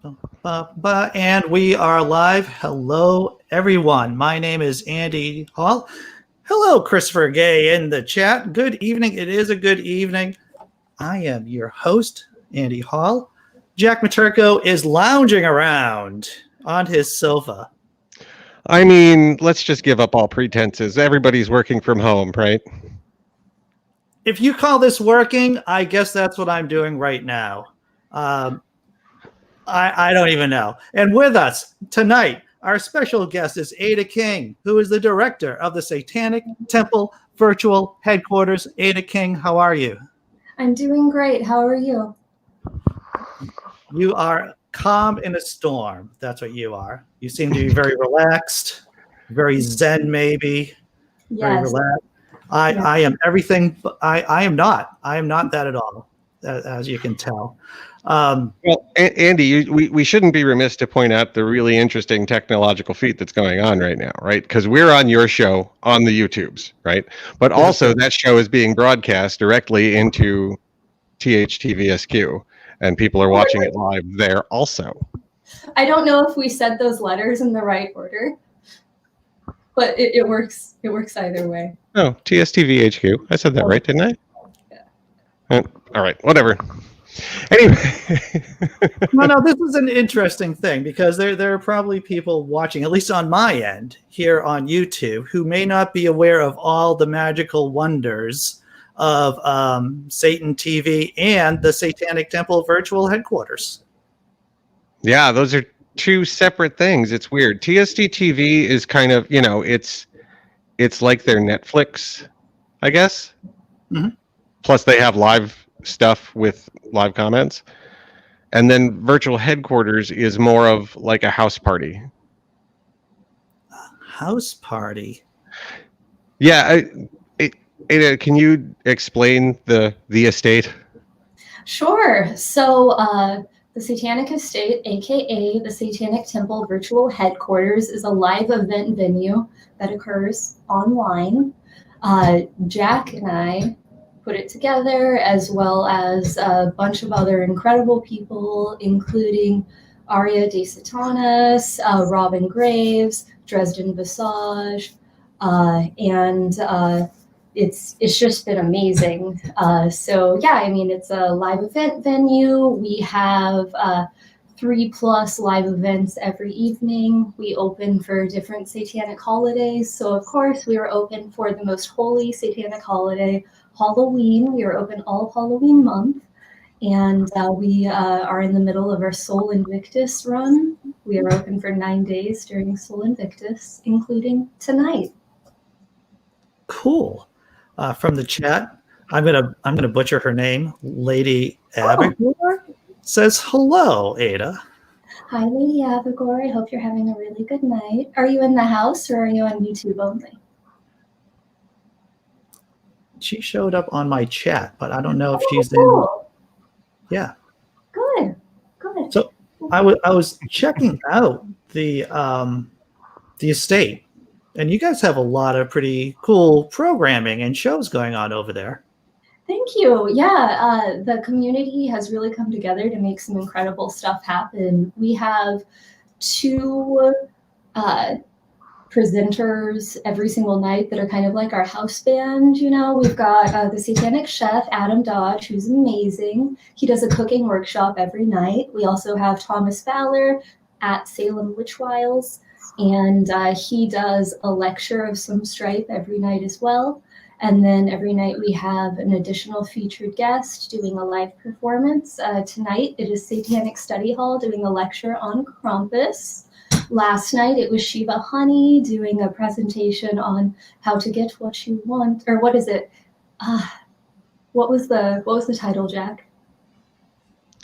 And we are live. Hello, everyone. My name is Andy Hall. Hello, Christopher Gay in the chat. Good evening. It is a good evening. I am your host, Andy Hall. Jack Matirko is lounging around on his sofa. I mean, let's just give up all pretenses. Everybody's working from home, right? If you call this working, I guess that's what I'm doing right now. I don't even know. And with us tonight, our special guest is Ada King, who is the director of the Satanic Temple Virtual Headquarters. Ada King, how are you? I'm doing great. How are you? You are calm in a storm. That's what you are. You seem to be very relaxed, very zen, maybe. Yes. Very relaxed. I am everything, but I am not. I am not that at all, as you can tell. Well, Andy, we shouldn't be remiss to point out the really interesting technological feat that's going on right now, right? Because we're on your show on the YouTubes, right? But also that show is being broadcast directly into THTVHQ, and people are watching it live there also. I don't know if we said those letters in the right order, but it works. It works either way. Oh, TSTVHQ. I said that right, didn't I? Yeah. All right, whatever. Anyway. No, this is an interesting thing because there are probably people watching, at least on my end here on YouTube, who may not be aware of all the magical wonders of Satan TV and the Satanic Temple Virtual Headquarters. Yeah, those are two separate things. It's weird. TSTTV is kind of, it's like their Netflix, I guess. Mm-hmm. Plus they have live stuff with live comments. And then Virtual Headquarters is more of like a house party. House party? Yeah. Ada, can you explain the estate? Sure. So the Satanic Estate, aka the Satanic Temple Virtual Headquarters, is a live event venue that occurs online. Jack and I put it together, as well as a bunch of other incredible people, including Aria De Satanas, Robin Graves, Dresden Visage, and it's just been amazing. So yeah, I mean, it's a live event venue. We have 3+ live events every evening. We open for different satanic holidays. So of course we are open for the most holy satanic holiday, Halloween. We are open all of Halloween month. And we are in the middle of our Sol Invictus run. We are open for 9 days during Sol Invictus, including tonight. Cool. From the chat, I'm gonna butcher her name. Lady Abigor says hello, Ada. Hi, Lady Abigor. I hope you're having a really good night. Are you in the house or are you on YouTube only? She showed up on my chat, but I don't know if she's cool. in. Yeah. Good. So I was checking out the estate, and you guys have a lot of pretty cool programming and shows going on over there. Thank you. Yeah, the community has really come together to make some incredible stuff happen. We have 2 presenters every single night that are kind of like our house band. We've got the Satanic Chef, Adam Dodge, who's amazing. He does a cooking workshop every night. We also have Thomas Fowler at Salem Witch Wiles, and he does a lecture of some stripe every night as well. And then every night we have an additional featured guest doing a live performance. Tonight it is Satanic Study Hall doing a lecture on Krampus. Last night it was Shiva Honey doing a presentation on how to get what you want, or what is it? What was the title, Jack?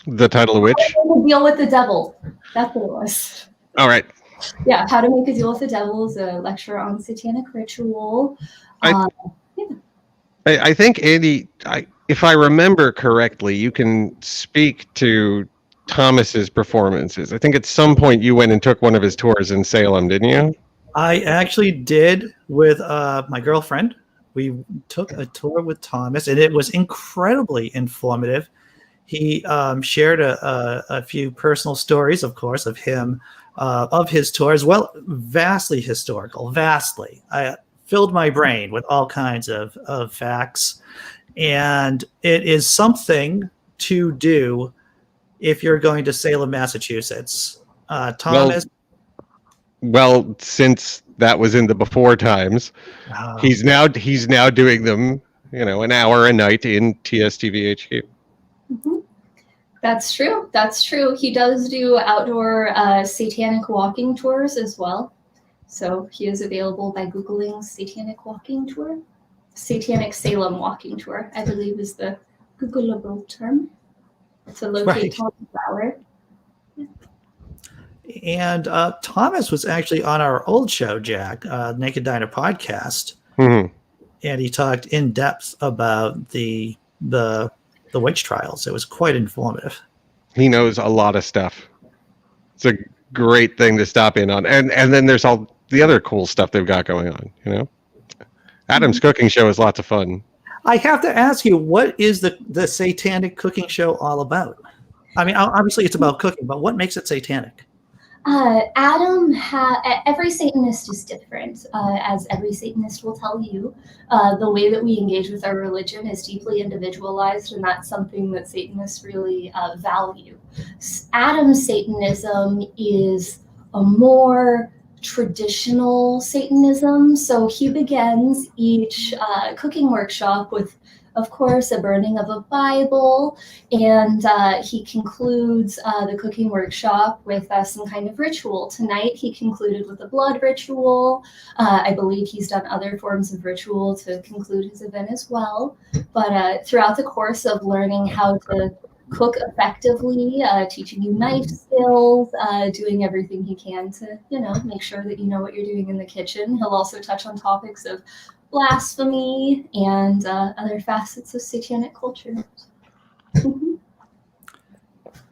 The title of which? Deal with the Devil. That's what it was. All right. Yeah, How to Make a Deal with the Devil is a lecture on satanic ritual. I think, Andy, if I remember correctly, you can speak to Thomas's performances. I think at some point you went and took one of his tours in Salem, didn't you? I actually did with my girlfriend. We took a tour with Thomas, and it was incredibly informative. He shared a few personal stories, of course, of him, of his tour as well. Vastly historical, vastly. I filled my brain with all kinds of facts. And it is something to do if you're going to Salem, Massachusetts. Thomas? Well, since that was in the before times, he's now doing them, an hour a night in TSTVHQ. Mm-hmm. That's true. That's true. He does do outdoor satanic walking tours as well. So he is available by Googling Satanic Walking Tour. Satanic Salem Walking Tour, I believe, is the Googleable term. To locate Thomas Bauer. And Thomas was actually on our old show, Jack, Naked Diner podcast, mm-hmm. and he talked in depth about the witch trials. It was quite informative. He knows a lot of stuff. It's a great thing to stop in on, and then there's all the other cool stuff they've got going on. Adam's cooking show is lots of fun. I have to ask you, what is the satanic cooking show all about? I mean, obviously it's about cooking, but what makes it satanic? Every Satanist is different, as every Satanist will tell you. The way that we engage with our religion is deeply individualized, and that's something that Satanists really value. Adam's Satanism is a more traditional Satanism. So he begins each cooking workshop with, of course, a burning of a Bible, and he concludes the cooking workshop with some kind of ritual. Tonight, he concluded with a blood ritual. I believe he's done other forms of ritual to conclude his event as well. But throughout the course of learning how to cook effectively, teaching you knife skills, doing everything he can to, make sure that you know what you're doing in the kitchen. He'll also touch on topics of blasphemy and other facets of satanic culture.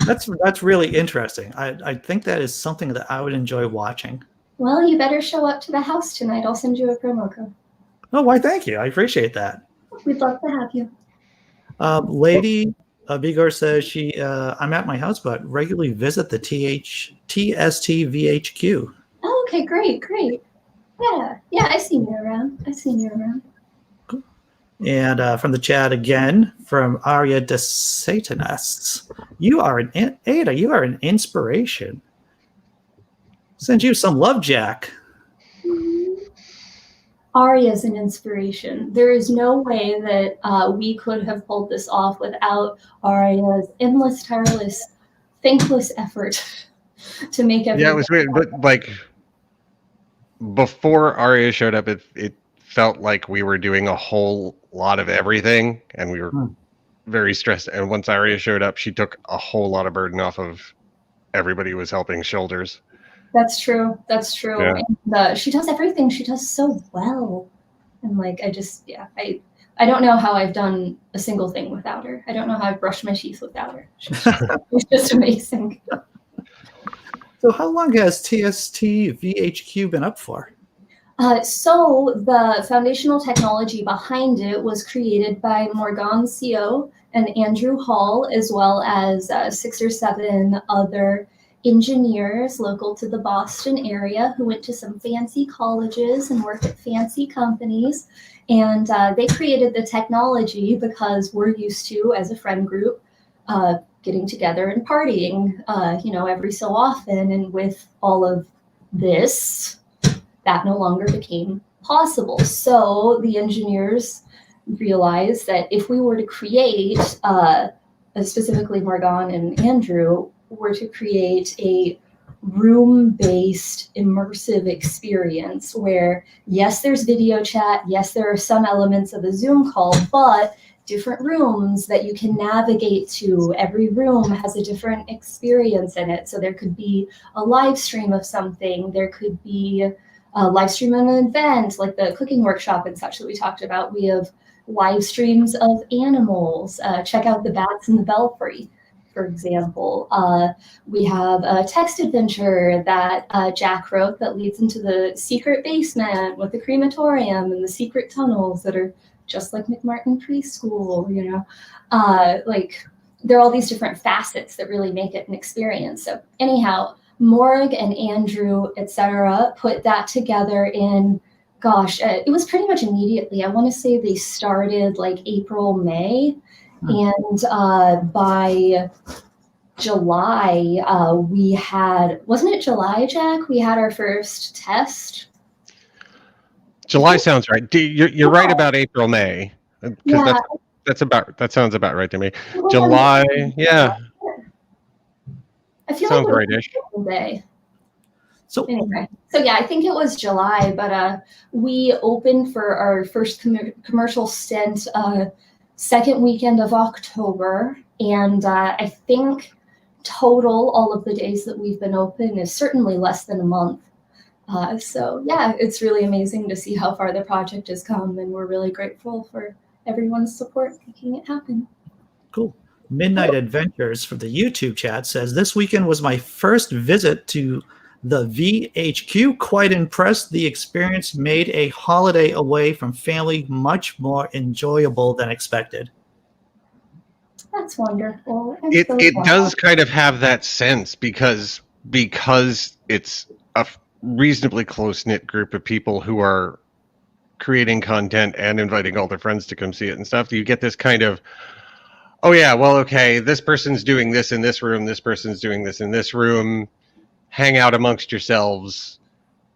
That's really interesting. I think that is something that I would enjoy watching. Well, you better show up to the house tonight. I'll send you a promo code. Oh, why, thank you. I appreciate that. We'd love to have you. Lady Vigor says I'm at my house, but regularly visit the TSTVHQ. Oh, okay, great. Yeah, I've seen you around. Cool. And from the chat again, from Arya de Satanists, Ada, you are an inspiration. Send you some love, Jack. Arya's an inspiration. There is no way that we could have pulled this off without Arya's endless, tireless, thankless effort to make everything. Yeah, it was weird, but before Arya showed up, it felt like we were doing a whole lot of everything, and we were very stressed. And once Arya showed up, she took a whole lot of burden off of everybody who was helping shoulders. That's true. Yeah. And she does everything. She does so well. And I don't know how I've done a single thing without her. I don't know how I've brushed my teeth without her. She's just amazing. So how long has TSTVHQ been up for? So the foundational technology behind it was created by Morgan Co. and Andrew Hall, as well as 6 or 7 other engineers local to the Boston area who went to some fancy colleges and worked at fancy companies. And they created the technology because we're used to, as a friend group, getting together and partying, every so often. And with all of this, that no longer became possible. So the engineers realized that if we were to create, specifically Morgan and Andrew, were to create a room-based immersive experience where, yes, there's video chat, yes, there are some elements of a Zoom call, but different rooms that you can navigate to. Every room has a different experience in it. So there could be a live stream of something. There could be a live stream of an event, like the cooking workshop and such that we talked about. We have live streams of animals. Check out the bats in the belfry, for example. We have a text adventure that Jack wrote that leads into the secret basement with the crematorium and the secret tunnels that are just like McMartin Preschool, there are all these different facets that really make it an experience. So anyhow, Morg and Andrew, etc., put that together in, gosh, it was pretty much immediately. I want to say they started like April, May, and by July, we had, wasn't it July, Jack? We had our first test. July sounds right. You're right about April, May, because that sounds about right to me. July, yeah. I feel sounds like right-ish. So anyway, so yeah, I think it was July, but we opened for our first commercial stint second weekend of October, and I think total all of the days that we've been open is certainly less than a month. So yeah, it's really amazing to see how far the project has come, and we're really grateful for everyone's support making it happen. Cool. Midnight Adventures from the YouTube chat says, this weekend was my first visit to the VHQ. Quite impressed. The experience made a holiday away from family much more enjoyable than expected. That's wonderful. It does kind of have that sense because it's a reasonably close-knit group of people who are creating content and inviting all their friends to come see it and stuff. You get this kind of, oh yeah, well, okay, this person's doing this in this room, this person's doing this in this room. Hang out amongst yourselves,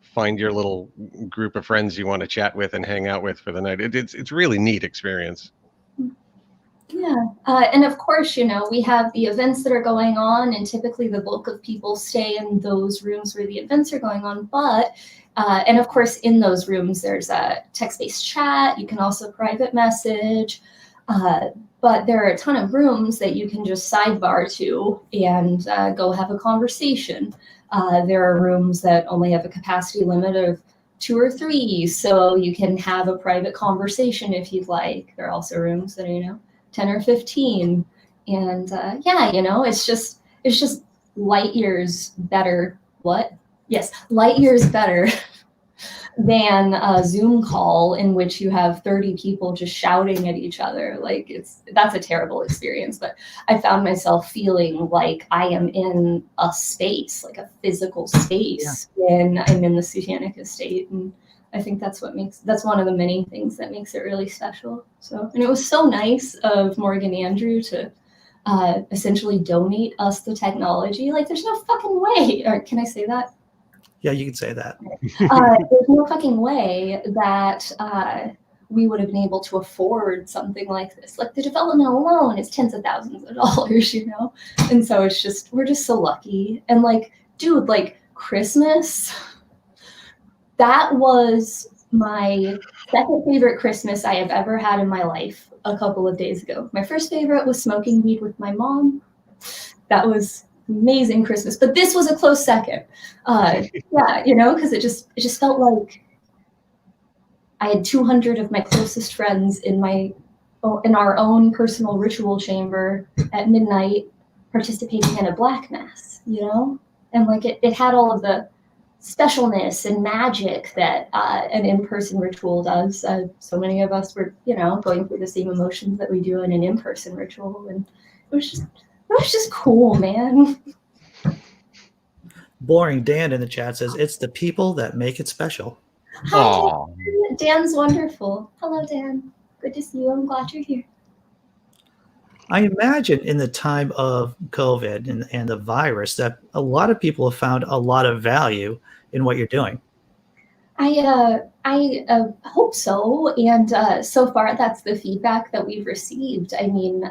find your little group of friends you want to chat with and hang out with for the night. It's really neat experience. Yeah, and of course, we have the events that are going on, and typically the bulk of people stay in those rooms where the events are going on. But, and of course, in those rooms, there's a text-based chat. You can also private message. But there are a ton of rooms that you can just sidebar to and go have a conversation. There are rooms that only have a capacity limit of 2 or 3, so you can have a private conversation if you'd like. There are also rooms that are, 10 or 15. And yeah, it's just light years better. What? Yes, light years better than a Zoom call in which you have 30 people just shouting at each other. Like that's a terrible experience. But I found myself feeling like I am in a space, like a physical space, when I'm in the Satanic estate. And I think that's one of the many things that makes it really special. So, and it was so nice of Morgan Andrew to essentially donate us the technology. Like, there's no fucking way. Or can I say that? Yeah, you can say that. There's no fucking way that we would have been able to afford something like this. Like, the development alone is tens of thousands of dollars, And so we're just so lucky. And like, dude, like Christmas, that was my second favorite Christmas I have ever had in my life a couple of days ago. My first favorite was smoking weed with my mom. That was amazing Christmas, but this was a close second. Yeah, because it just felt like I had 200 of my closest friends in our own personal ritual chamber at midnight participating in a black mass, and like it had all of the specialness and magic that an in-person ritual does. So many of us were, going through the same emotions that we do in an in-person ritual, and it was just cool, man. Boring Dan in the chat says, it's the people that make it special. Hi, Dan. Dan's wonderful. Hello, Dan. Good to see you. I'm glad you're here. I imagine in the time of COVID and the virus that a lot of people have found a lot of value in what you're doing. I hope so. And so far, that's the feedback that we've received. I mean,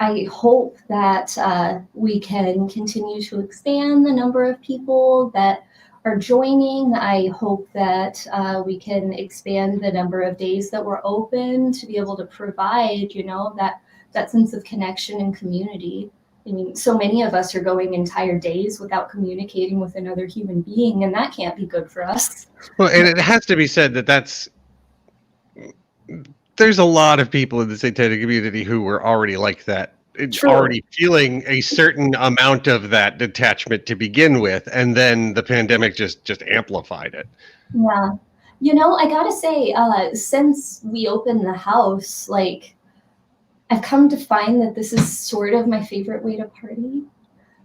I hope that we can continue to expand the number of people that are joining. I hope that we can expand the number of days that we're open to be able to provide, that sense of connection and community. I mean, so many of us are going entire days without communicating with another human being, and that can't be good for us. Well, and it has to be said there's a lot of people in the satanic community who were already like that, already feeling a certain amount of that detachment to begin with, and then the pandemic just amplified it. Yeah. I gotta say, since we opened the house, like, I've come to find that this is sort of my favorite way to party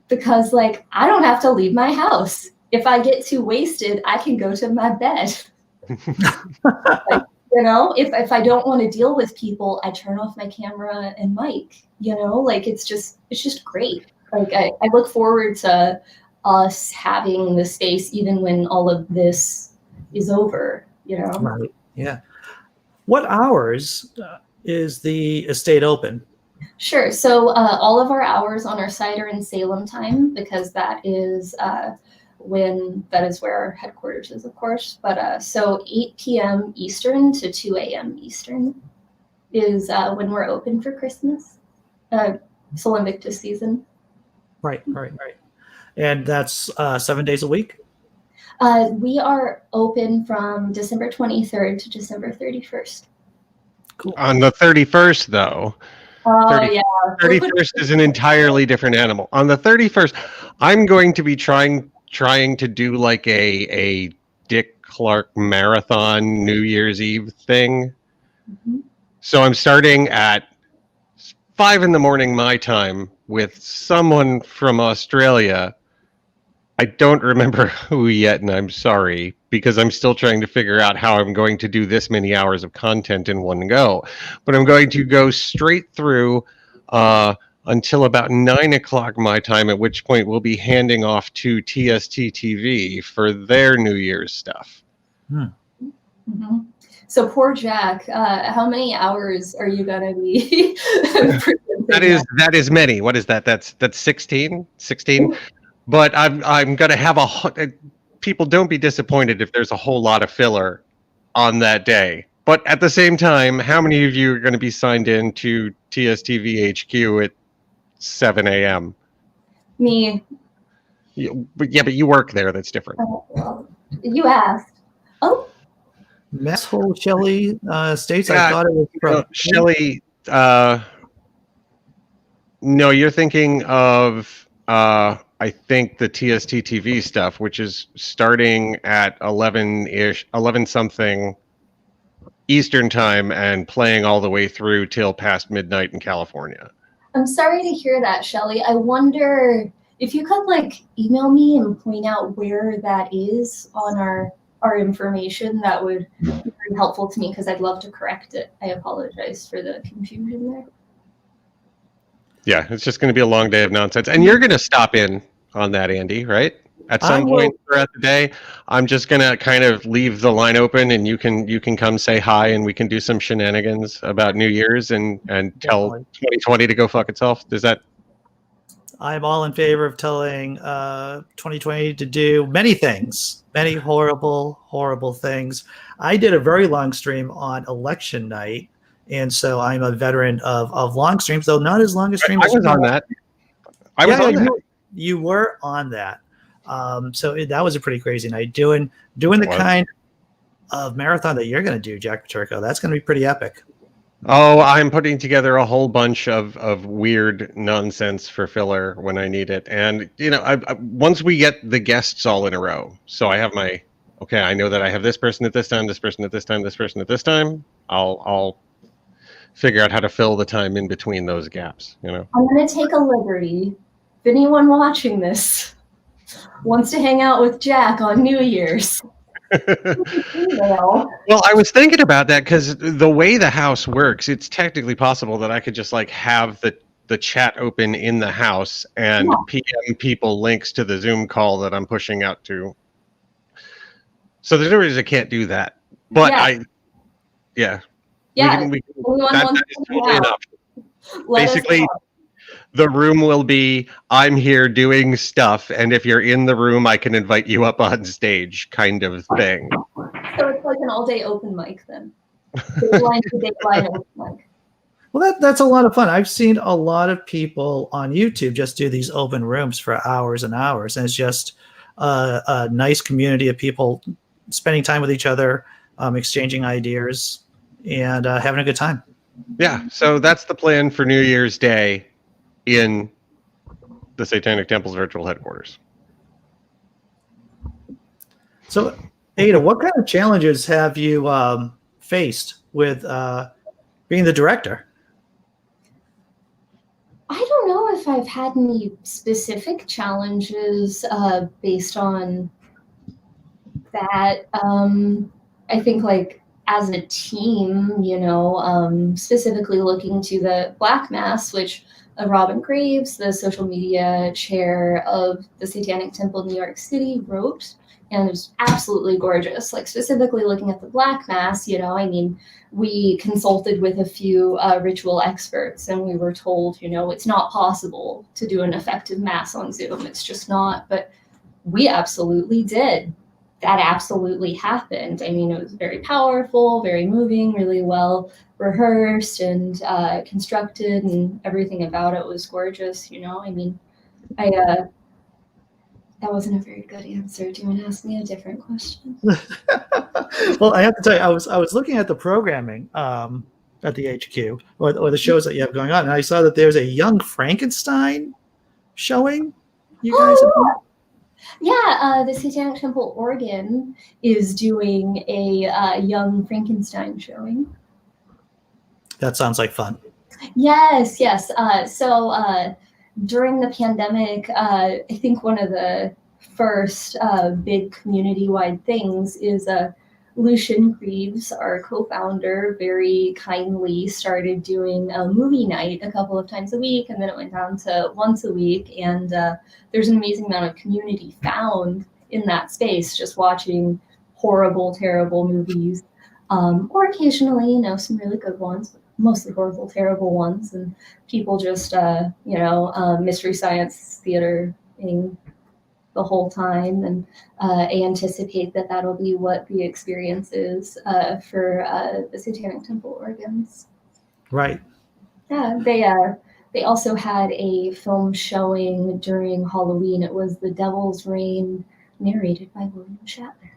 because, like, I don't have to leave my house. If I get too wasted, I can go to my bed. Like, you know, if I don't want to deal with people, I turn off my camera and mic, you know, like it's just great. Like I look forward to us having the space even when all of this is over, you know? Right. Yeah. What hours is the estate open? Sure. So all of our hours on our site are in Salem time because that is where our headquarters is, of course. But so 8 p.m. Eastern to 2 a.m. Eastern is when we're open for Christmas, Sol Invictus season. Right. And that's 7 days a week? We are open from December 23rd to December 31st. Cool. On the 31st, though. Oh, yeah. 31st is an entirely different animal. On the 31st, I'm going to be trying to do like a Dick Clark marathon New Year's Eve thing. Mm-hmm. So I'm starting at 5 in the morning my time with someone from Australia. I don't remember who yet, and I'm sorry, because I'm still trying to figure out how I'm going to do this many hours of content in one go. But I'm going to go straight through until about 9 o'clock my time, at which point we'll be handing off to TSTTV for their New Year's stuff. Mm-hmm. So poor Jack, how many hours are you going to be? That is many. What is that? That's 16? 16? But I'm going to have people don't be disappointed if there's a whole lot of filler on that day. But at the same time, how many of you are going to be signed in to TSTVHQ at 7 a.m.? Me. But you work there. That's different. You asked. Oh. Mess hole Shelley states. Yeah, I thought it was from Shelley. No, you're thinking of I think the TSTTV stuff, which is starting at 11-ish, 11 something Eastern time and playing all the way through till past midnight in California. I'm sorry to hear that, Shelley. I wonder if you could like email me and point out where that is on our information. That would be very helpful to me because I'd love to correct it. I apologize for the confusion there. Yeah, it's just going to be a long day of nonsense. And you're going to stop in on that, Andy, right? At some point throughout the day, I'm just going to kind of leave the line open and you can come say hi and we can do some shenanigans about New Year's and tell 2020 to go fuck itself. Does that? I'm all in favor of telling 2020 to do many things, many horrible things. I did a very long stream on election night, and so I'm a veteran of long streams, though not as long a stream. I was on that. I was on that. You were on that. So that was a pretty crazy night. Doing the kind of marathon that you're going to do, Jack Matirko, that's going to be pretty epic. Oh, I'm putting together a whole bunch of weird nonsense for filler when I need it. And, you know, I once we get the guests all in a row, so I have I know that I have this person at this time, this person at this time, this person at this time. I'll figure out how to fill the time in between those gaps, you know. I'm going to take a liberty. If anyone watching this wants to hang out with Jack on New Year's, well, I was thinking about that because the way the house works, it's technically possible that I could just like have the chat open in the house and PM people links to the Zoom call that I'm pushing out to. So there's no reason I can't do that. But we can, that is totally an option. Basically, the room will be, I'm here doing stuff, and if you're in the room, I can invite you up on stage kind of thing. So it's like an all-day open mic then. Dateline to Dateline open mic. Well, that's a lot of fun. I've seen a lot of people on YouTube just do these open rooms for hours and hours, and it's just a nice community of people spending time with each other, exchanging ideas, and having a good time. Yeah, so that's the plan for New Year's Day in the Satanic Temple's virtual headquarters. So, Ada, what kind of challenges have you faced with being the director? I don't know if I've had any specific challenges based on that. I think like as a team, specifically looking to the Black Mass, which Robin Graves, the social media chair of the Satanic Temple New York City, wrote, and it was absolutely gorgeous. Like specifically looking at the Black Mass, we consulted with a few ritual experts, and we were told, it's not possible to do an effective Mass on Zoom. It's just not. But we absolutely did. That absolutely happened. I mean, it was very powerful, very moving, really well rehearsed and constructed, and everything about it was gorgeous. That wasn't a very good answer. Do you want to ask me a different question? Well, I have to tell you, I was looking at the programming at the HQ or the shows that you have going on, and I saw that there's a Young Frankenstein showing. You guys have done? Yeah, the Satanic Temple Oregon is doing a Young Frankenstein showing. That sounds like fun. Yes. So during the pandemic, I think one of the first big community-wide things is Lucian Greaves, our co-founder, very kindly started doing a movie night a couple of times a week, and then it went down to once a week. And there's an amazing amount of community found in that space, just watching horrible, terrible movies, or occasionally, some really good ones, but mostly horrible, terrible ones, and people just, mystery science theater the whole time. And I anticipate that that'll be what the experience is for the Satanic Temple Organs. Right. Yeah, they also had a film showing during Halloween. It was The Devil's Reign, narrated by William Shatner.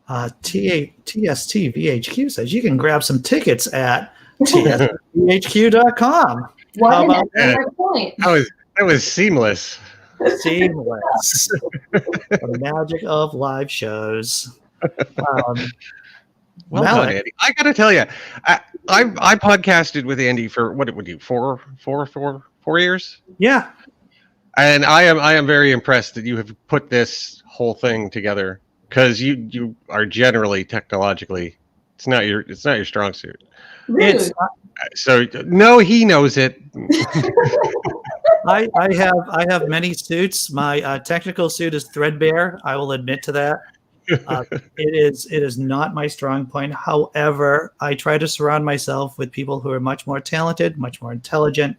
TSTVHQ says you can grab some tickets at tstvhq.com. What an excellent point. That was seamless. Seamless. The magic of live shows. Well done, Andy. I got to tell you, I podcasted with Andy for what it would do 4 years. Yeah, and I am very impressed that you have put this whole thing together, because you are generally technologically it's not your strong suit. Rude. So no, he knows it. I have many suits. My technical suit is threadbare. I will admit to that. It is not my strong point. However, I try to surround myself with people who are much more talented, much more intelligent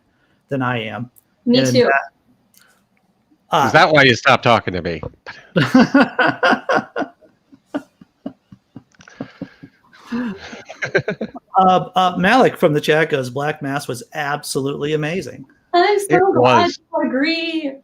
than I am. Me too. Is that why you stopped talking to me? Malik from the chat goes, Black Mass was absolutely amazing. I'm so glad you agree.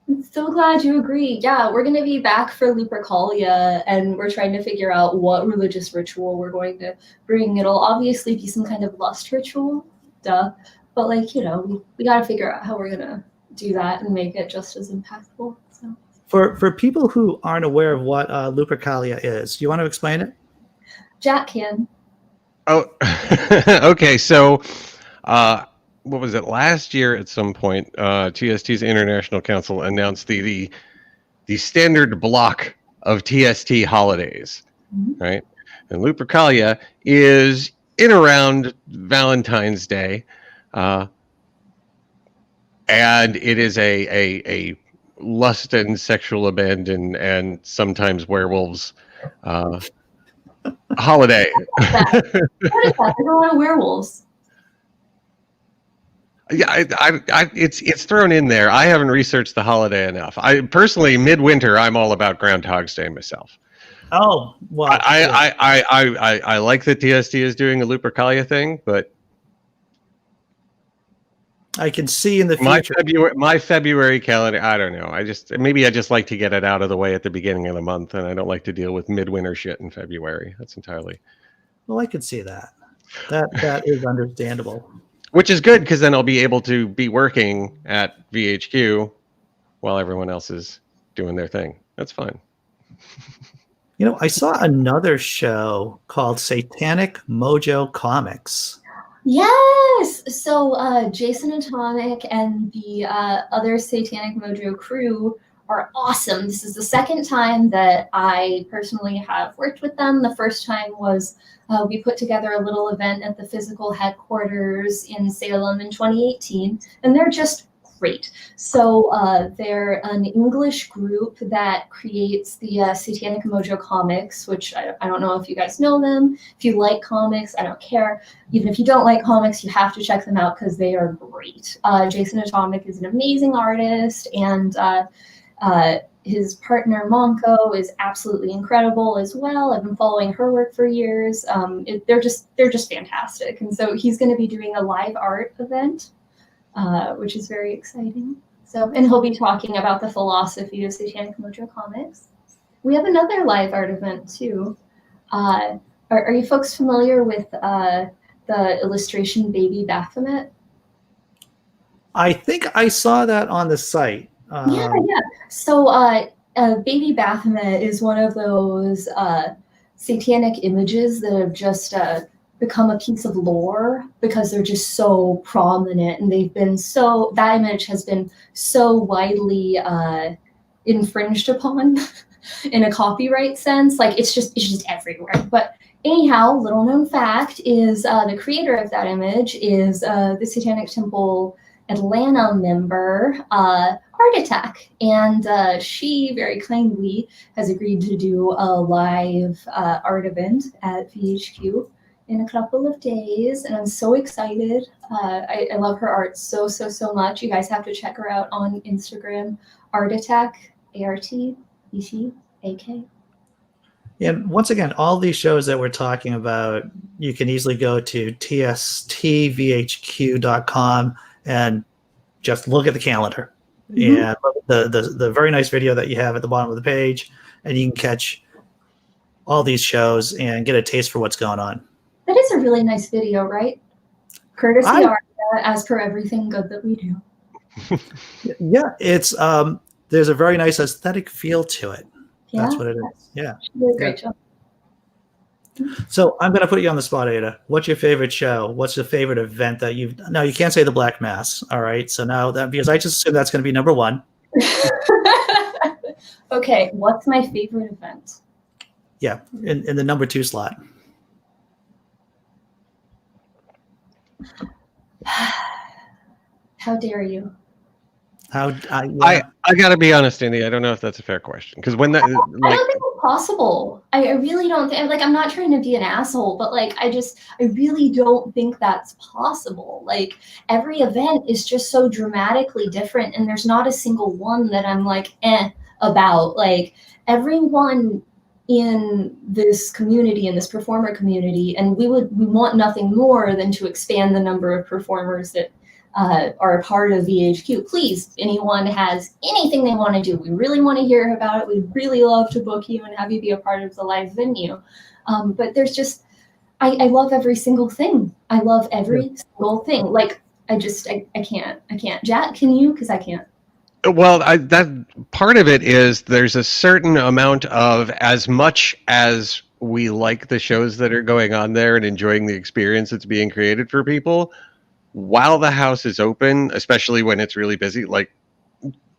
I'm so glad you agree. Yeah, we're going to be back for Lupercalia, and we're trying to figure out what religious ritual we're going to bring. It'll obviously be some kind of lust ritual, duh. But we got to figure out how we're going to do that and make it just as impactful. So, for people who aren't aware of what Lupercalia is, do you want to explain it? Jack can. Oh, okay. So, what was it? Last year at some point, TST's International Council announced the standard block of TST holidays, right? And Lupercalia is in around Valentine's Day, and it is a lust and sexual abandon and sometimes werewolves holiday. What is that? There's a lot of werewolves. Yeah, it's thrown in there. I haven't researched the holiday enough. I personally, midwinter, I'm all about Groundhog's Day myself. Oh, well, I like that TST is doing a Lupercalia thing, but I can see in the future. My February calendar, I don't know. I just like to get it out of the way at the beginning of the month, and I don't like to deal with midwinter shit in February. That's entirely. Well, I can see that. That is understandable. Which is good, because then I'll be able to be working at VHQ while everyone else is doing their thing. That's fine. I saw another show called Satanic Mojo Comics. Yes. So Jason Atomic and the other Satanic Mojo crew are awesome. This is the second time that I personally have worked with them. The first time was we put together a little event at the physical headquarters in Salem in 2018, and they're just great. So they're an English group that creates the Satanic Mojo comics, which I don't know if you guys know them. If you like comics, I don't care. Even if you don't like comics, you have to check them out because they are great. Jason Atomic is an amazing artist, and his partner Monko is absolutely incredible as well. I've been following her work for years. They're just fantastic, and so he's going to be doing a live art event, which is very exciting. So, and he'll be talking about the philosophy of Satanic Mojo comics. We have another live art event too. Are you folks familiar with the illustration Baby Baphomet? I think I saw that on the site. Yeah. So Baby Baphomet is one of those satanic images that have just become a piece of lore because they're just so prominent, and that image has been so widely infringed upon in a copyright sense. Like it's just everywhere. But anyhow, little known fact is the creator of that image is the Satanic Temple Atlanta member, Art Attack, and she very kindly has agreed to do a live art event at VHQ in a couple of days, and I'm so excited. I love her art so much. You guys have to check her out on Instagram, Art Attack, ARTETAK. And once again, all these shows that we're talking about, you can easily go to TSTVHQ.com and just look at the calendar. Mm-hmm. And the very nice video that you have at the bottom of the page, and you can catch all these shows and get a taste for what's going on. That is a really nice video, right? Courtesy Arda, as per everything good that we do. Yeah, it's there's a very nice aesthetic feel to it. Yeah, that's what it is. Yeah, she did a great job. So I'm going to put you on the spot, Ada. What's your favorite show? What's your favorite event that you've? No, you can't say the Black Mass. All right. So now that, because I just assume that's going to be number one. Okay. What's my favorite event? Yeah, in the number 2 slot. How dare you? I gotta be honest, Andy. I don't know if that's a fair question, because when that I don't think it's possible. I really don't think. Like, I'm not trying to be an asshole, but like I really don't think that's possible. Like every event is just so dramatically different, and there's not a single one that I'm like about. Like everyone in this community, in this performer community, and we want nothing more than to expand the number of performers that are a part of VHQ. Please, anyone has anything they want to do, we really want to hear about it. We'd really love to book you and have you be a part of the live venue. But there's just, I love every single thing. I love every single thing. Like, I can't. Jack, can you? Because I can't. Well, that part of it is there's a certain amount of, as much as we like the shows that are going on there and enjoying the experience that's being created for people, while the house is open, especially when it's really busy, like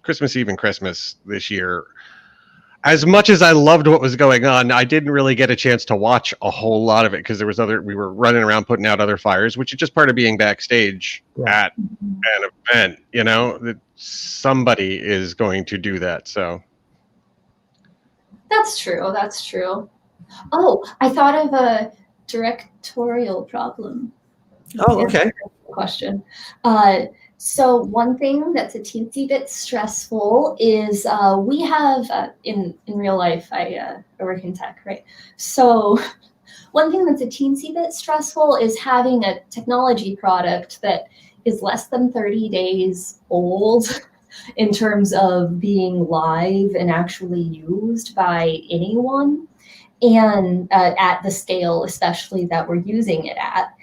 Christmas Eve and Christmas this year, as much as I loved what was going on, I didn't really get a chance to watch a whole lot of it because we were running around putting out other fires, which is just part of being backstage at an event, you know, that somebody is going to do that. So That's true. Oh, I thought of a directorial problem. Oh, okay. Question. So one thing that's a teensy bit stressful is we have in real life, I work in tech, right? So one thing that's a teensy bit stressful is having a technology product that is less than 30 days old in terms of being live and actually used by anyone, and at the scale especially that we're using it at.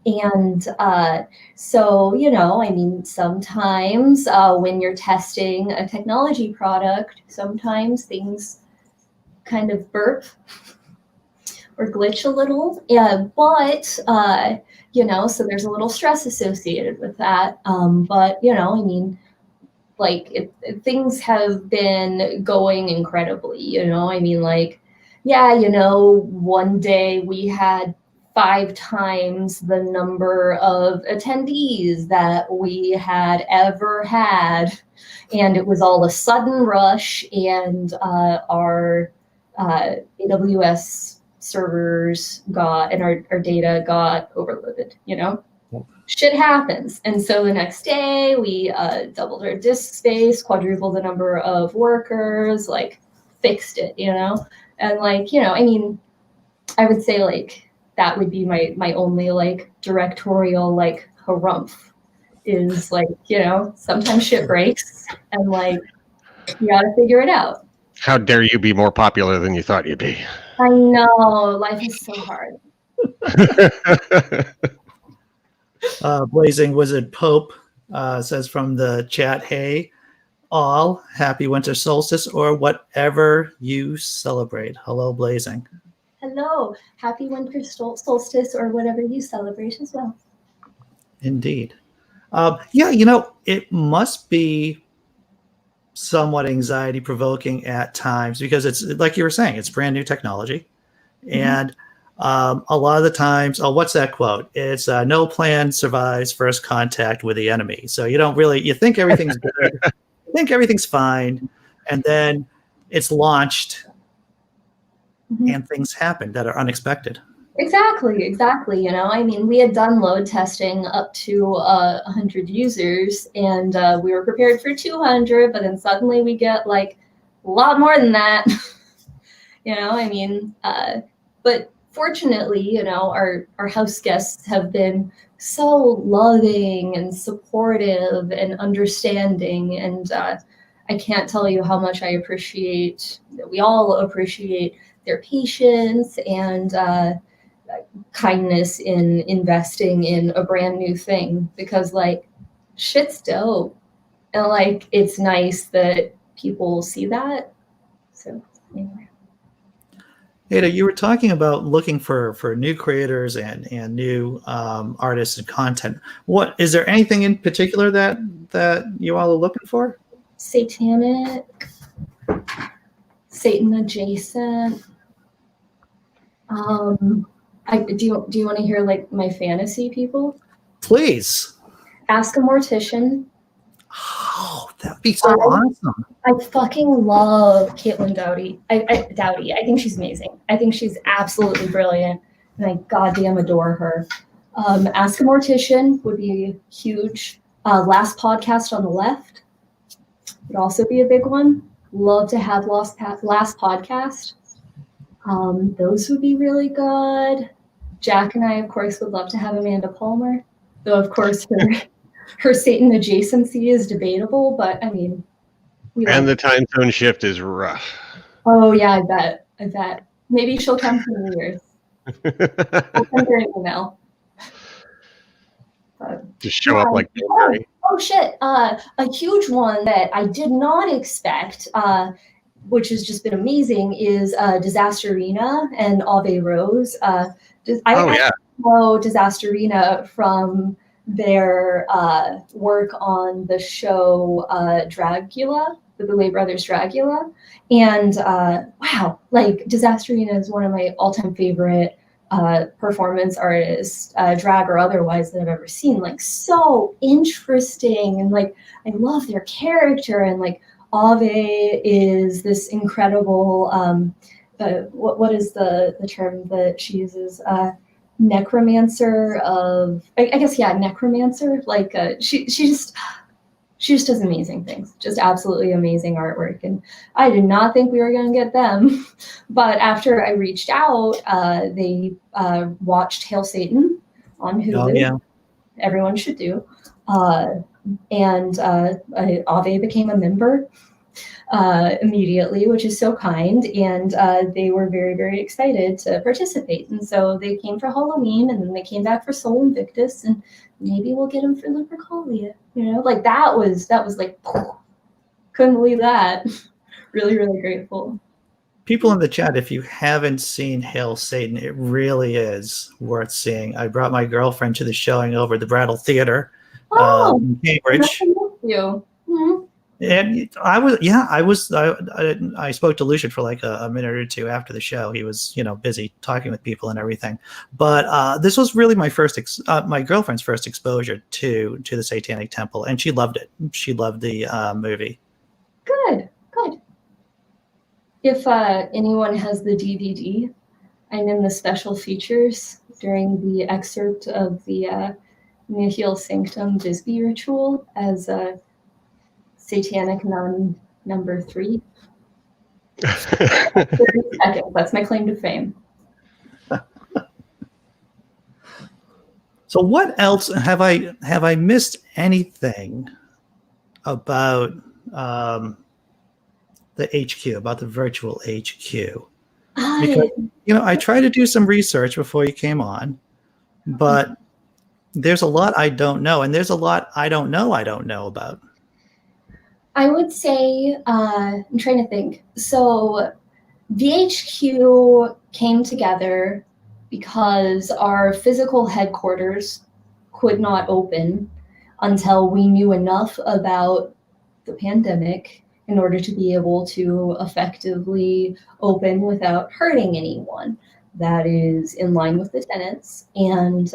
And so, you know, I mean, sometimes when you're testing a technology product, sometimes things kind of burp. or glitch a little. Yeah, but you know, so there's a little stress associated with that. But you know, I mean, like things have been going incredibly. You know, I mean, like, yeah, you know, one day we had 5 times the number of attendees that we had ever had, and it was all a sudden rush, and our AWS servers got, and our data got overloaded, you know? Shit happens. And so the next day we doubled our disk space, quadrupled the number of workers, like fixed it, you know? And like, you know, I mean, I would say like that would be my only like directorial like harumph is like, you know, sometimes shit breaks and like you gotta figure it out. How dare you be more popular than you thought you'd be? I know, life is so hard. Blazing Wizard Pope says from the chat, hey, all happy winter solstice or whatever you celebrate. Hello, Blazing. Hello, happy winter solstice or whatever you celebrate as well. Indeed. Yeah, you know, it must be somewhat anxiety provoking at times because it's like you were saying, it's brand new technology. And a lot of the times, what's that quote? It's no plan survives first contact with the enemy. So you don't really, you think everything's good, you think everything's fine, and then it's launched and things happen that are unexpected. Exactly. You know, I mean, we had done load testing up to 100 users, and we were prepared for 200, but then suddenly we get like a lot more than that. You know, I mean, but fortunately, you know, our house guests have been so loving and supportive and understanding, and I can't tell you how much I appreciate, we all appreciate their patience and kindness in investing in a brand new thing, because like shit's dope, and like it's nice that people see that. So anyway. Ada, you were talking about looking for new creators and new artists and content. What is there anything in particular that you all are looking for? Satanic, Satan adjacent. Do you want to hear like my fantasy people? Please. Ask a Mortician. Oh, that'd be so awesome. I fucking love Caitlin Doughty. Doughty. I think she's amazing. I think she's absolutely brilliant, and I goddamn adore her. Ask a Mortician would be huge. Last Podcast on the Left would also be a big one. Love to have Last Podcast. Those would be really good. Jack and I, of course, would love to have Amanda Palmer, though, of course, her Satan adjacency is debatable, but I mean, and the time zone shift is rough. Oh yeah, I bet. Maybe she'll come for New Year's. I'll send her an email. Just show up like Barry. Oh shit! A huge one that I did not expect, which has just been amazing, is Disasterina and Ave Rose. I know Disasterina from their work on the show Dragula, the Boulet Brothers Dragula. And wow, like Disasterina is one of my all-time favorite performance artists, drag or otherwise, that I've ever seen. Like so interesting, and like I love their character, and like Ave is this incredible what is the term that she uses? Necromancer of, I guess, yeah, necromancer. Like she just does amazing things, just absolutely amazing artwork. And I did not think we were going to get them, but after I reached out, they watched Hail Satan on Hulu. Oh, yeah. Everyone should do. And Ave became a member immediately, which is so kind, and they were very, very excited to participate. And so they came for Halloween, and then they came back for Sol Invictus, and maybe we'll get them for Lupercalia. You know, like that was like, couldn't believe that. Really, really grateful. People in the chat, if you haven't seen Hail Satan, it really is worth seeing. I brought my girlfriend to the showing over at the Brattle Theater in Cambridge. You. Mm-hmm. And I spoke to Lucian for like a minute or two after the show. He was, busy talking with people and everything. But this was really my my girlfriend's first exposure to the Satanic Temple, and she loved it. She loved the movie. Good. If anyone has the DVD, I'm in the special features during the excerpt of the Nihil Sanctum Disbelief ritual as Satanic Nun number 3. 30 seconds. That's my claim to fame. So what else have I missed anything about the HQ, about the virtual HQ? Because I tried to do some research before you came on, but there's a lot I don't know, and there's a lot I don't know about. I would say, I'm trying to think. So VHQ came together because our physical headquarters could not open until we knew enough about the pandemic in order to be able to effectively open without hurting anyone. That is in line with the tenets. And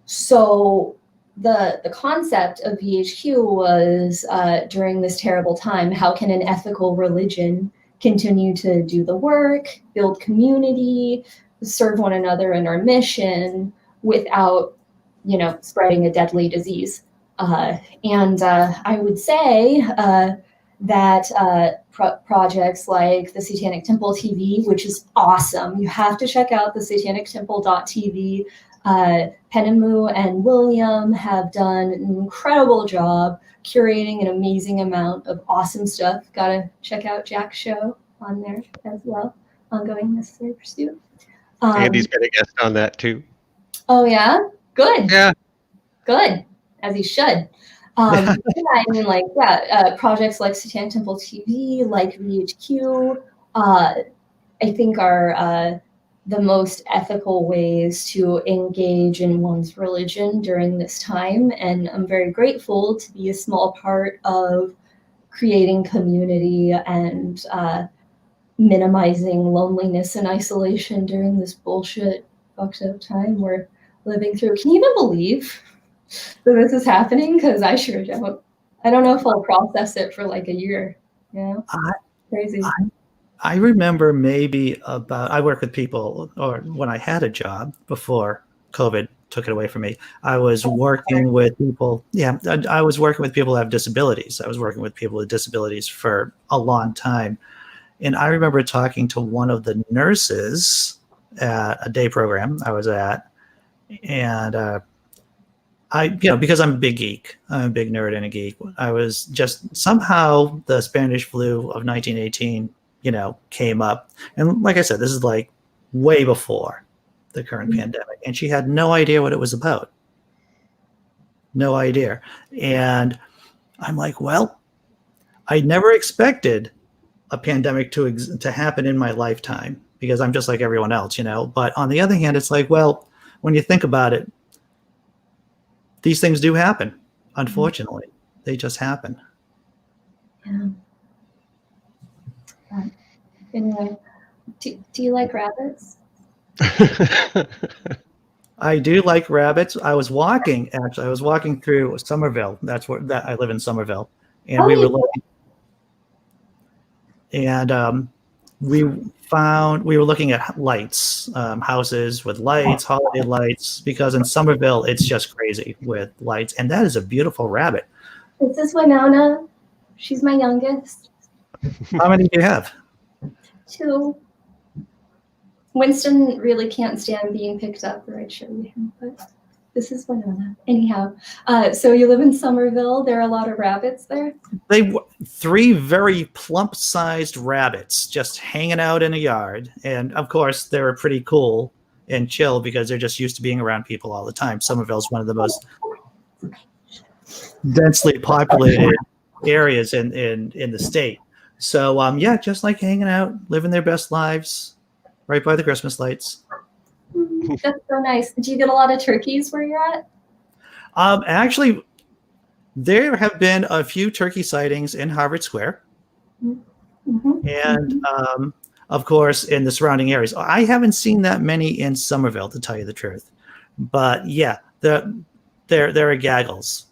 so the concept of VHQ was during this terrible time, how can an ethical religion continue to do the work, build community, serve one another in our mission without, spreading a deadly disease? And I would say that projects like the Satanic Temple TV, which is awesome. You have to check out the satanictemple.tv. Penemu and William have done an incredible job curating an amazing amount of awesome stuff. Gotta check out Jack's show on there as well. Ongoing Necessary Pursuit. Andy's been a guest on that too. Oh yeah? Good. Yeah. Good. As he should. Projects like Satanic Temple TV, like VHQ, I think are the most ethical ways to engage in one's religion during this time. And I'm very grateful to be a small part of creating community and minimizing loneliness and isolation during this bullshit fucked up time we're living through. Can you even believe that this is happening? Because I sure don't. I don't know if I'll process it for like a year. Crazy. I remember I work with people, or when I had a job before COVID took it away from me, I was working with people. Yeah, I was working with people who have disabilities. I was working with people with disabilities for a long time. And I remember talking to one of the nurses at a day program I was at. And because I'm a big geek, I'm a big nerd and a geek. I was just somehow the Spanish flu of 1918 came up. And like I said, this is like way before the current pandemic. And she had no idea what it was about. No idea. And I'm like, well, I never expected a pandemic to happen in my lifetime because I'm just like everyone else, But on the other hand, it's like, well, when you think about it, these things do happen. Unfortunately, they just happen. Yeah. Anyway, do you like rabbits? I do like rabbits. I was walking through Somerville. That's where I live in Somerville, and we were looking. And we were looking at lights, houses with lights, holiday lights, because in Somerville it's just crazy with lights, and that is a beautiful rabbit. This is Winona. She's my youngest. How many do you have? 2. Winston really can't stand being picked up, or I'd show you him, but this is Winona. Anyhow, so you live in Somerville. There are a lot of rabbits there? 3 very plump-sized rabbits just hanging out in a yard. And, of course, they're pretty cool and chill because they're just used to being around people all the time. Somerville's one of the most densely populated areas in the state. So yeah, just like hanging out, living their best lives, right by the Christmas lights. That's so nice. Did you get a lot of turkeys where you're at? Actually, there have been a few turkey sightings in Harvard Square, and of course in the surrounding areas. I haven't seen that many in Somerville, to tell you the truth. But yeah, there are gaggles.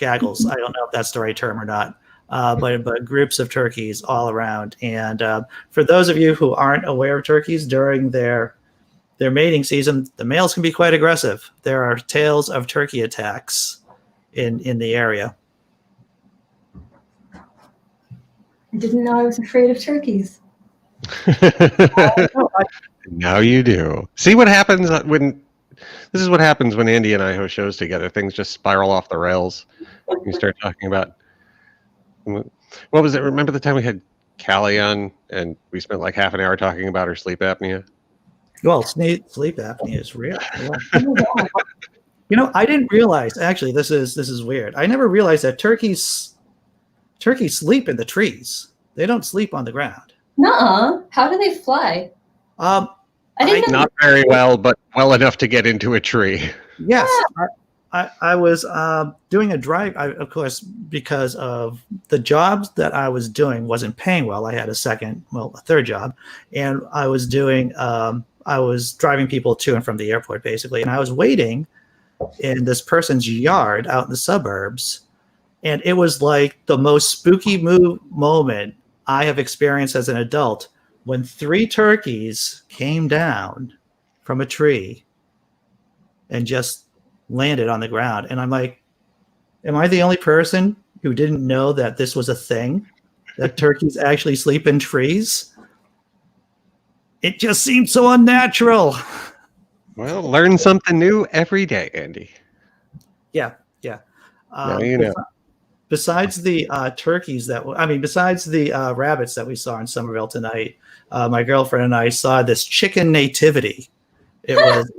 I don't know if that's the right term or not. But groups of turkeys all around. And for those of you who aren't aware of turkeys during their mating season, the males can be quite aggressive. There are tales of turkey attacks in the area. I didn't know I was afraid of turkeys. Now you do. See what happens when this is what happens when Andy and I host shows together. Things just spiral off the rails. You start talking about what was it? Remember the time we had Callie on and we spent like half an hour talking about her sleep apnea? Well, sleep apnea is real. Yeah. I didn't realize. Actually, this is weird. I never realized that turkeys sleep in the trees. They don't sleep on the ground. Nuh-uh. How do they fly? I didn't know. Not very well, but well enough to get into a tree. Yes. I was doing a drive, of course, because of the jobs that I was doing wasn't paying well. I had a third job, and I was driving people to and from the airport, basically. And I was waiting in this person's yard out in the suburbs, and it was like the most spooky moment I have experienced as an adult when 3 turkeys came down from a tree and just landed on the ground. And I'm like, am I the only person who didn't know that this was a thing, that turkeys actually sleep in trees? It just seemed so unnatural. Well, learn something new every day, Andy. Yeah. Now you know. Besides the turkeys besides the rabbits that we saw in Somerville tonight, my girlfriend and I saw this chicken nativity. It was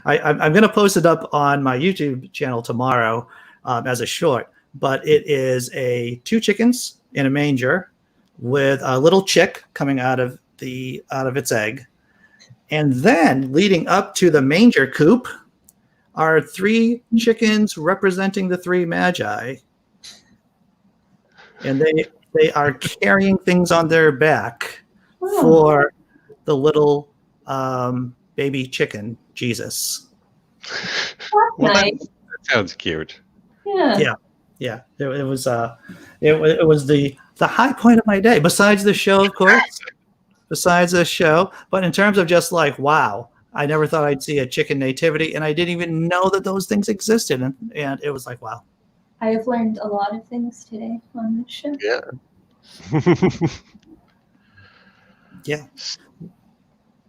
I'm going to post it up on my YouTube channel tomorrow as a short, but it is 2 chickens in a manger with a little chick coming out of its egg. And then leading up to the manger coop are 3 chickens representing the 3 magi. And they are carrying things on their back for the little baby chicken Jesus. Well, that sounds cute. Yeah. It was the high point of my day. Besides the show, of course. But in terms of just like, wow, I never thought I'd see a chicken nativity, and I didn't even know that those things existed, and it was like, wow. I have learned a lot of things today on this show. Yeah. Yeah.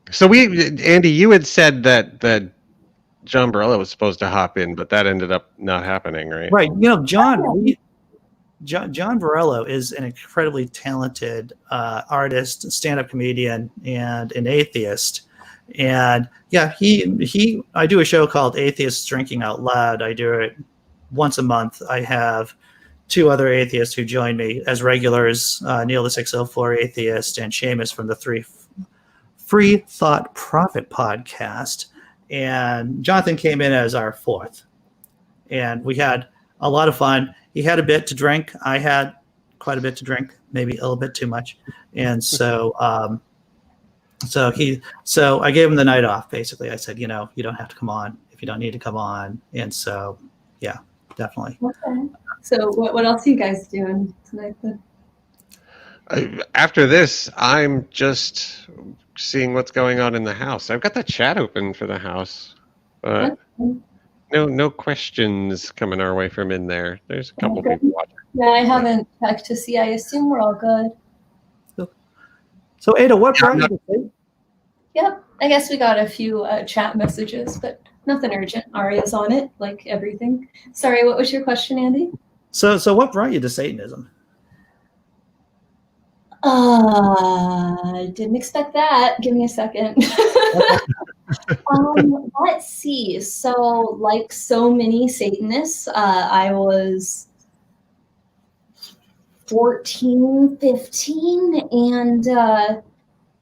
So Andy, you had said that John Borello was supposed to hop in, but that ended up not happening, right? Right. John Borello is an incredibly talented artist, stand-up comedian, and an atheist. And yeah, I do a show called Atheists Drinking Out Loud. I do it once a month. I have 2 other atheists who join me as regulars, Neil the 604 Atheist and Seamus from the Free Thought Profit podcast. And Jonathan came in as our 4th. And we had a lot of fun. He had a bit to drink. I had quite a bit to drink, maybe a little bit too much. And so I gave him the night off, basically. I said, you don't have to come on if you don't need to come on. And so, yeah, definitely. Okay. So what else are you guys doing tonight then? After this, I'm just seeing what's going on in the house. I've got the chat open for the house, but no questions coming our way from in there. There's a couple people watching. Yeah, I haven't checked to see. I assume we're all good. So Ada, what brought you to say? Yep. I guess we got a few chat messages, but nothing urgent. Aria's on it, like everything. Sorry, what was your question, Andy? So what brought you to Satanism? Didn't expect that. Give me a second. Let's see. So, like so many Satanists, I was 14, 15, and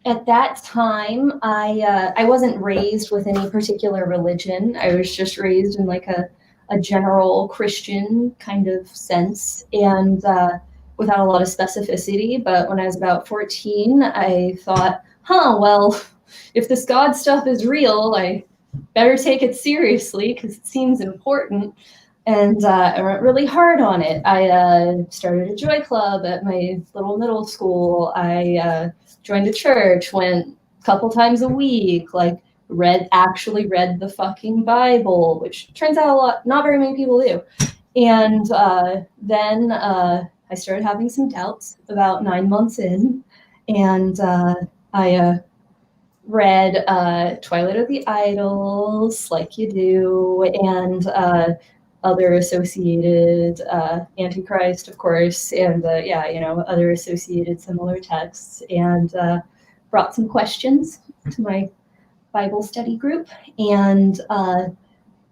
at that time, I wasn't raised with any particular religion. I was just raised in like a general Christian kind of sense, and without a lot of specificity. But when I was about 14, I thought, well, if this God stuff is real, I better take it seriously because it seems important. And I went really hard on it. I started a joy club at my little middle school. I joined a church, went a couple times a week, like actually read the fucking Bible, which turns out not very many people do. And then I started having some doubts about 9 months in, and I read Twilight of the Idols, like you do, and other associated Antichrist, of course, and other associated similar texts, and brought some questions to my Bible study group, and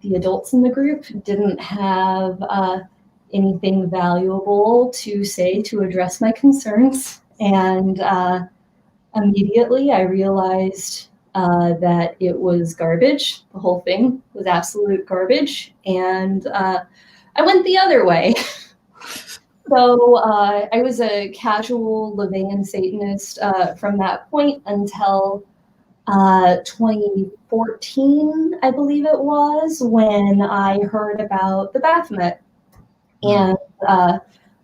the adults in the group didn't have anything valuable to say to address my concerns, and immediately I realized that it was garbage. The whole thing was absolute garbage, and I went the other way. So I was a casual Levian Satanist from that point until 2014, I believe it was, when I heard about the Baphomet. And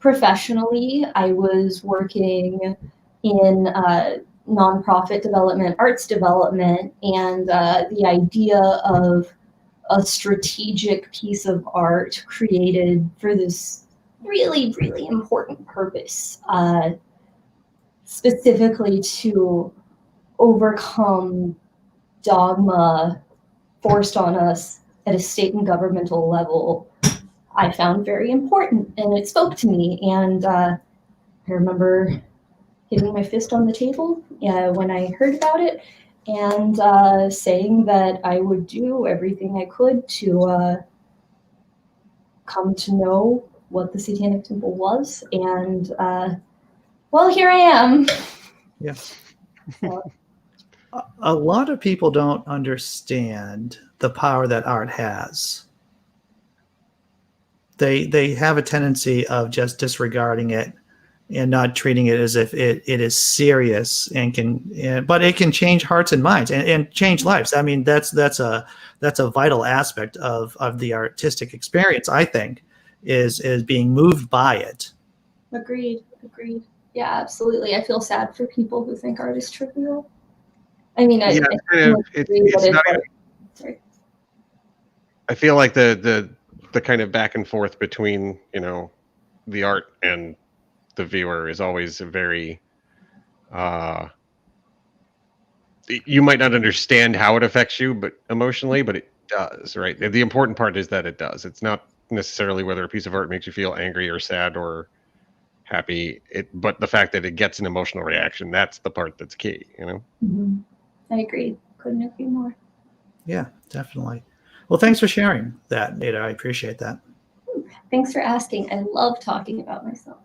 professionally, I was working in nonprofit development, arts development, and the idea of a strategic piece of art created for this really, really important purpose, specifically to overcome dogma forced on us at a state and governmental level, I found very important, and it spoke to me. And I remember hitting my fist on the table when I heard about it, and saying that I would do everything I could to come to know what the Satanic Temple was. And well, here I am. Yes. A lot of people don't understand the power that art has. They have a tendency of just disregarding it and not treating it as if it is serious but it can change hearts and minds and change lives. I mean, that's a vital aspect of the artistic experience, I think, is being moved by it. Agreed. Yeah, absolutely. I feel sad for people who think art is trivial. I mean, it's not even, sorry. I feel like the kind of back and forth between, the art and the viewer is always a very you might not understand how it affects you, but emotionally, but it does, right? The important part is that it does. It's not necessarily whether a piece of art makes you feel angry or sad or happy, but the fact that it gets an emotional reaction, that's the part that's key, Mm-hmm. I agree. Couldn't agree more. Yeah, definitely. Well, thanks for sharing that, Ada. I appreciate that. Thanks for asking. I love talking about myself.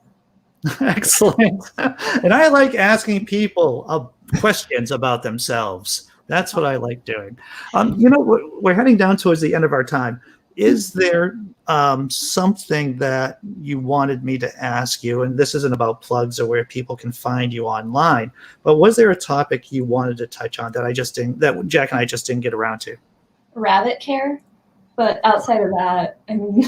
Excellent. And I like asking people questions about themselves. That's what I like doing. We're heading down towards the end of our time. Is there something that you wanted me to ask you? And this isn't about plugs or where people can find you online, but was there a topic you wanted to touch on that Jack and I just didn't get around to? Rabbit care, but outside of that, I mean,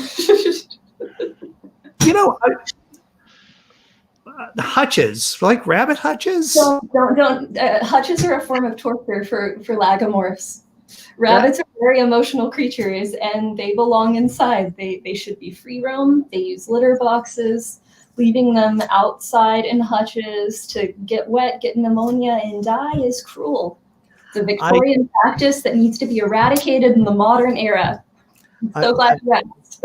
hutches, like rabbit hutches. Don't. Hutches are a form of torture for lagomorphs. Rabbits are very emotional creatures, and they belong inside. They should be free roam. They use litter boxes. Leaving them outside in hutches to get wet, get pneumonia, and die is cruel. It's a Victorian practice that needs to be eradicated in the modern era. I'm so glad you asked.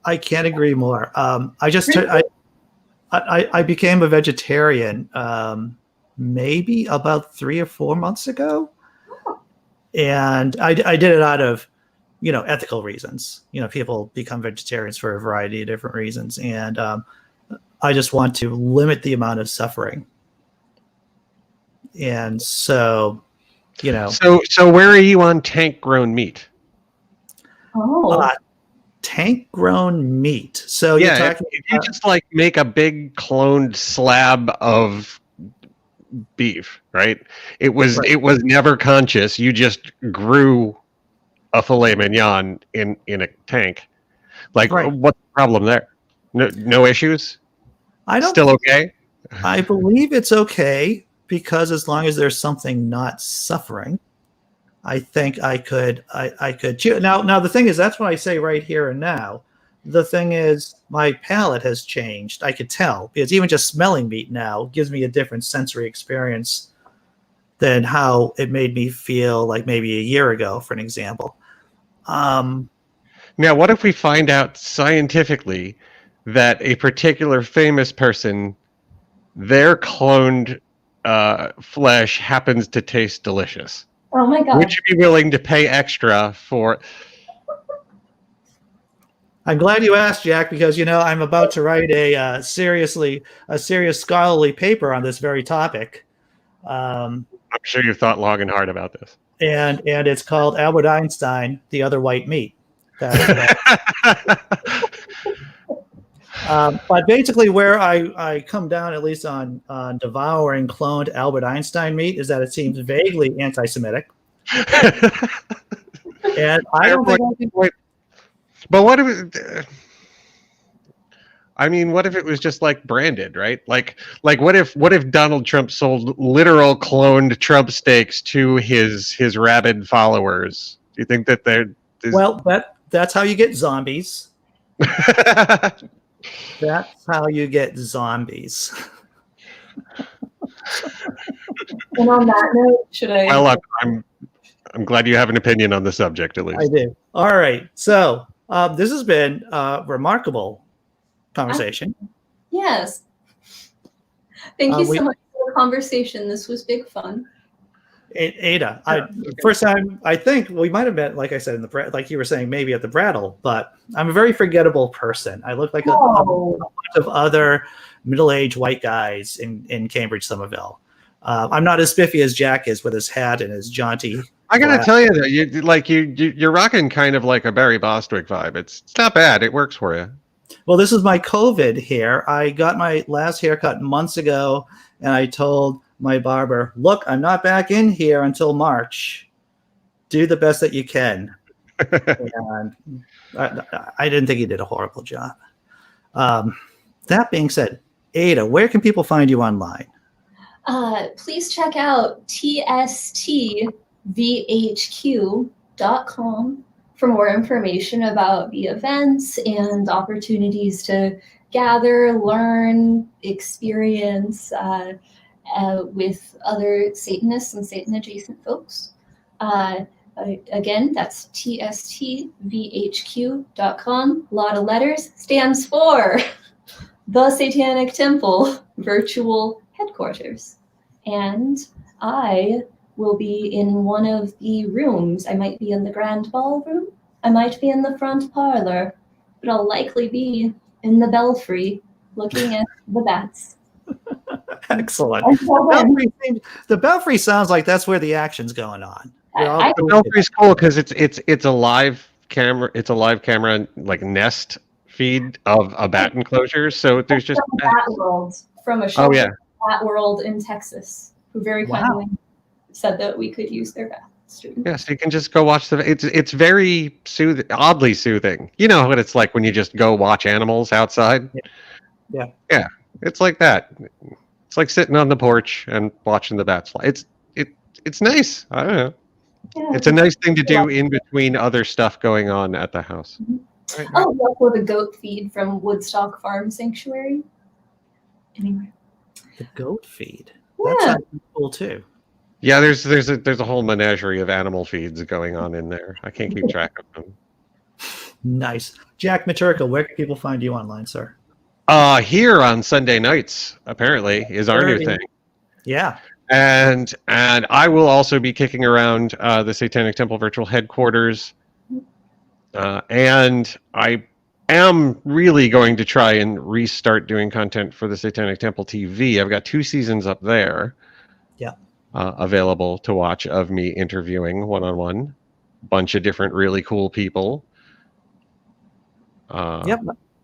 I can't agree more. I became a vegetarian maybe about 3 or 4 months ago, and I did it out of ethical reasons. People become vegetarians for a variety of different reasons, and I just want to limit the amount of suffering. And so, So where are you on tank grown meat? Tank grown meat. So yeah, you're talking if you just like make a big cloned slab of beef, right? It was never conscious. You just grew a filet mignon in a tank. Like, what's the problem there? No issues? Still okay? I believe it's okay, because as long as there's something not suffering, I think I could chew. Now the thing is, that's what I say right here and now. The thing is, my palate has changed. I could tell, because even just smelling meat now gives me a different sensory experience than how it made me feel like maybe a year ago, for an example. Now, what if we find out scientifically that a particular famous person, their cloned flesh happens to taste delicious? Oh my God. Would you be willing to pay extra for... I'm glad you asked, Jack, because I'm about to write a serious scholarly paper on this very topic. I'm sure you've thought long and hard about this. And it's called Albert Einstein, the Other White Meat. But basically, where I come down, at least on devouring cloned Albert Einstein meat, is that it seems vaguely anti-Semitic. And I don't think. But what if? I mean, what if it was just like branded, right? Like what if Donald Trump sold literal cloned Trump steaks to his rabid followers? Do you think that they're... Well, that's how you get zombies. That's how you get zombies. And on that note, should I? Well, I'm glad you have an opinion on the subject, at least. I do. All right. So this has been a remarkable conversation. Yes. Thank you so much for the conversation. This was big fun. Ada, first time I think we might have met, like I said, like you were saying, maybe at the Brattle, but I'm a very forgettable person. I look like a bunch of other middle-aged white guys in Cambridge, Somerville. I'm not as spiffy as Jack is with his hat and his jaunty. I gotta tell you that you're rocking kind of like a Barry Bostwick vibe. It's not bad. It works for you. Well, this is my COVID hair. I got my last haircut months ago, and I told my barber, look, I'm not back in here until March. Do the best that you can. And I didn't think he did a horrible job. That being said, Ada, where can people find you online? Please check out TSTVHQ.com for more information about the events and opportunities to gather, learn, experience with other Satanists and Satan-adjacent folks. Again, that's TSTVHQ.com. A lot of letters. Stands for the Satanic Temple Virtual Headquarters. And I will be in one of the rooms. I might be in the grand ballroom. I might be in the front parlor. But I'll likely be in the belfry looking at the bats. Excellent. The belfry sounds like that's where the action's going on. The belfry's cool because it's a live camera. It's a live camera like nest feed of a bat enclosure. So there's just Bat World from a show. Oh, yeah. Bat World in Texas, who very kindly said that we could use their bat stream. Yeah, so you can just go watch it's very soothing, oddly soothing. You know what it's like when you just go watch animals outside. Yeah. It's like that. It's like sitting on the porch and watching the bats fly. It's nice. I don't know. Yeah. It's a nice thing to do in between other stuff going on at the house. Mm-hmm. Right. Oh, also the goat feed from Woodstock Farm Sanctuary. Anyway. The goat feed. That sounds cool too. Yeah, there's a whole menagerie of animal feeds going on in there. I can't keep track of them. Nice. Jack Matirko, where can people find you online, sir? Here on Sunday nights, apparently, is our new thing. Yeah. And I will also be kicking around the Satanic Temple Virtual Headquarters And I am really going to try and restart doing content for the Satanic Temple TV. I've got 2 seasons up there. Yeah. Available to watch of me interviewing one-on-one, bunch of different really cool people. Yep.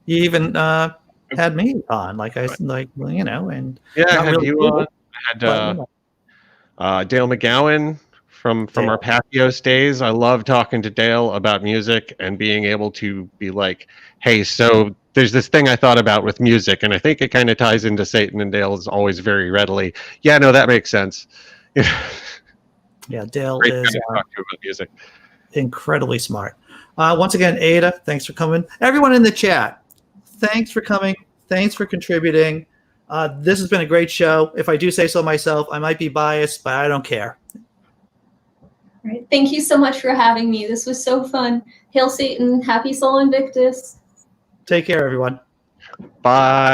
You even had me on, and yeah, I had really you cool, on. I had Dale McGowan from our Patheos days. I love talking to Dale about music and being able to be like, hey, so there's this thing I thought about with music, and I think it kind of ties into Satan, and Dale is always very readily, yeah, no, that makes sense. Yeah, Dale Great is guy to talk to about music. incredibly smart. Once again, Ada, thanks for coming. Everyone in the chat, thanks for coming. Thanks for contributing. This has been a great show. If I do say so myself, I might be biased, but I don't care. All right. Thank you so much for having me. This was so fun. Hail Satan. Happy Sol Invictus. Take care, everyone. Bye.